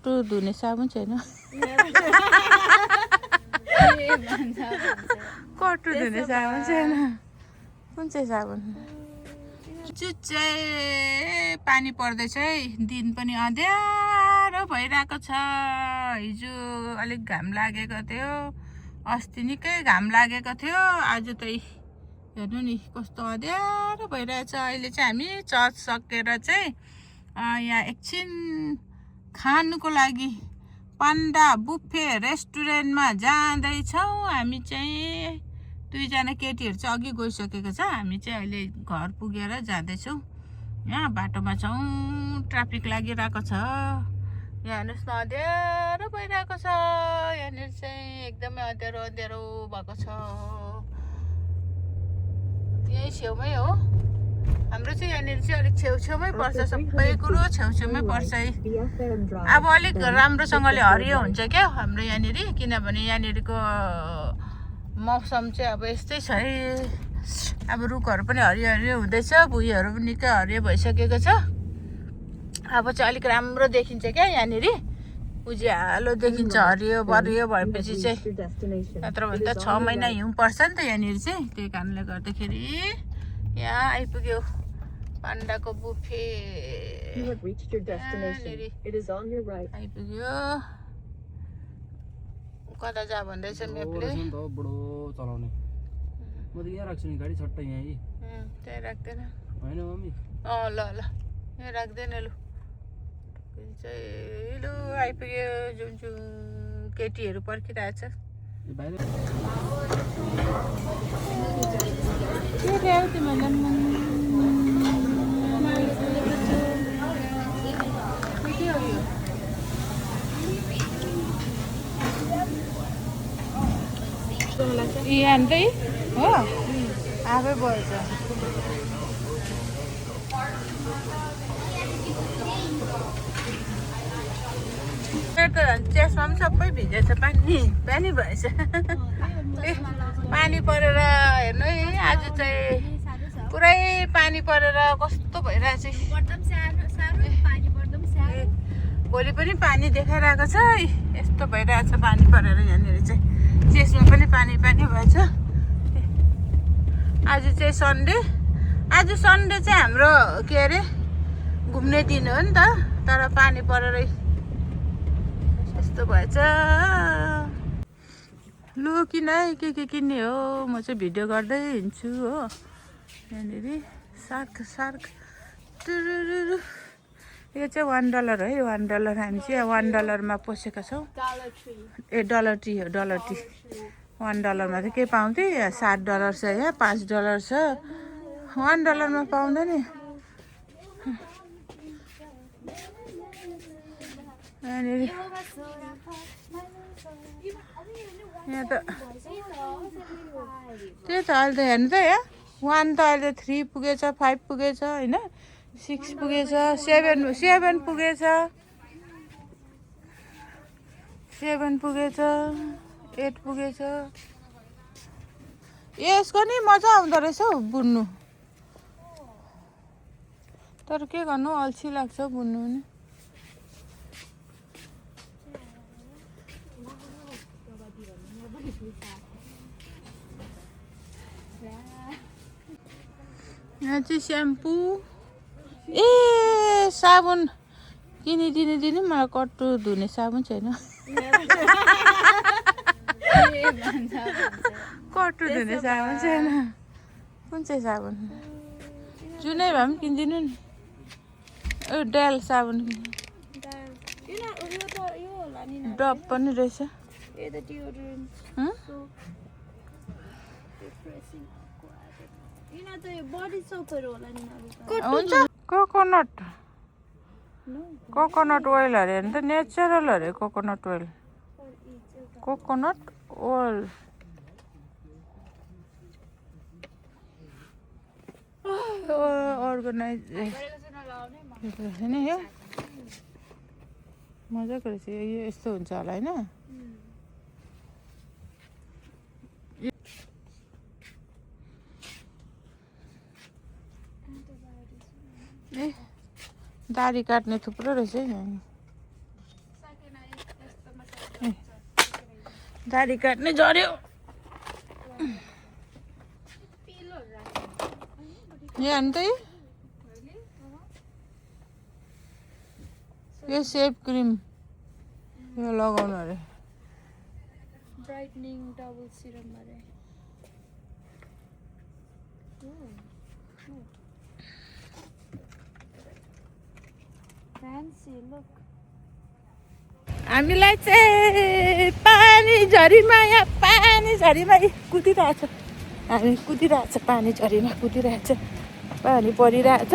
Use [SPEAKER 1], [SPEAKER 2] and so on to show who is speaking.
[SPEAKER 1] कट्टु धुने साबुन छैन कट्टु धुने साबुन छैन कुन चाहिँ साबुन चुच्चे पानी पर्दैछ है दिन पनि अँध्यारो भइरहेको छ हिजो अलिक घाम लागेको थियो अस्ति निकै घाम लागेको थियो आज चाहिँ हेर्नु नि कस्तो अँध्यारो भइरहेछ अहिले चाहिँ हामी चर्च सकेर चाहिँ यहाँ एकछिन खानुको लागि पान्डा बुफे रेस्टुरेन्टमा जाँदैछौँ हामी चाहिँ दुईजना केटीहरू चाहिँ अघि गइसकेको छ हामी चाहिँ अहिले घर पुगेर जाँदैछौँ यहाँ बाटोमा छौँ ट्राफिक लागिरहेको छ यहाँ हेर्नुहोस् न अँध्यारो भइरहेको छ यहाँनिर चाहिँ एकदमै अँध्यारो अँध्यारो भएको छ यही छेउमै हो हाम्रो चाहिँ यहाँनिर चाहिँ अलिक छेउछेउमै पर्छ सबै कुरो छेउछेउमै पर्छ है अब अलिक राम्रोसँगले हरियो हुन्छ क्या हाम्रो यहाँनिर किनभने यहाँनिरको मौसम चाहिँ अब यस्तै छ है अब रुखहरू पनि हरियो हरियो हुँदैछ भुइँहरू पनि निकै हरियो भइसकेको छ अब चाहिँ अलिक राम्रो देखिन्छ क्या यहाँनिर उज्यालो देखिन्छ हरियो बरियो भएपछि चाहिँ नत्र भने त 6 महिना हिउँ पर्छ नि त यहाँनिर चाहिँ त्यही कारणले गर्दाखेरि यहाँ आइपुग्यो पान्डाको बुफे आइपुग्यो कता जा भन्दैछ म्यापले
[SPEAKER 2] चलाउने म त यहाँ राख्छु नि गाडी छट्टै यहीँ
[SPEAKER 1] त्यही राख्दैन
[SPEAKER 2] होइन मम्मी
[SPEAKER 1] ल ल यहाँ राख्दैन लु चाहिँ लु आइपुग्यो जुन जुन केटीहरू पर्खिरहेछ के ल्यायो तिमीलाई हान्दै हो आफै भएछ चेस्टमा पनि सबै भिजेछ पानी पानी भएछ पानी परेर हेर्नु है आज चाहिँ पुरै पानी परेर कस्तो भइरहेछ भोलि पनि पानी देखाइरहेको छ यस्तो भइरहेछ पानी परेर यहाँनिर चाहिँ चेस्टमा पनि पानी पानी भएछ आज चाहिँ सन्डे आज सन्डे चाहिँ हाम्रो के अरे घुम्ने दिन हो नि त तर पानी परेर यस्तो भएछ लु किन के किन्ने हो म चाहिँ भिडियो गर्दै हिँड्छु हो यहाँनिर सार्क सार्क टुरुरु यो चाहिँ $1 है $1 हामी चाहिँ $1 पसेका छौँ ए डलर टी हो डलर टी $1 मा चाहिँ के पाउँथ्यो यहाँ $7 छ यहाँ $5 छ $1 मा पाउँदैन यहाँनिर यहाँ त त्यही त अहिले त हेर्नु त यहाँ 1 त अहिले 3 पुगेछ 5 पुगेछ होइन 6 पुगेछ 7 पुगेछ 7 पुगेछ 8 पुगेछ यसको नि मजा आउँदो रहेछ हौ बुन्नु तर के गर्नु अल्छी लाग्छ बुन्नु नि यहाँ चाहिँ स्याम्पू ए साबुन किनिदिनु मलाई कट्टु धुने साबुन छैन कट्टु धुने साबुन छैन कुन चाहिँ साबुन जुनै भए पनि किनिदिनु नि डेल साबुन डब पनि रहेछ हुन्छ कोकोनट ओइल अरे नि त नेचुरल अरे कोकोनट ओइल अर्गनाइज नि यो मजाको रहेछ यो यस्तो हुन्छ होला होइन ए दाढी काट्ने थुप्रो रहेछ है दाढी काट्ने झऱ्यो यहाँ अन्त यो सेप क्रिम यो लगाउनु अरे
[SPEAKER 3] ब्राइटनिङ डबल सिरम अरे फ्यान्सी लुक
[SPEAKER 1] हामीलाई चाहिँ पानी झरीमा यहाँ पानी झरीमा कुदिरहेछ हामी कुदिरहेछ पानी झरीमा कुदिरहेछ पानी परिरहेछ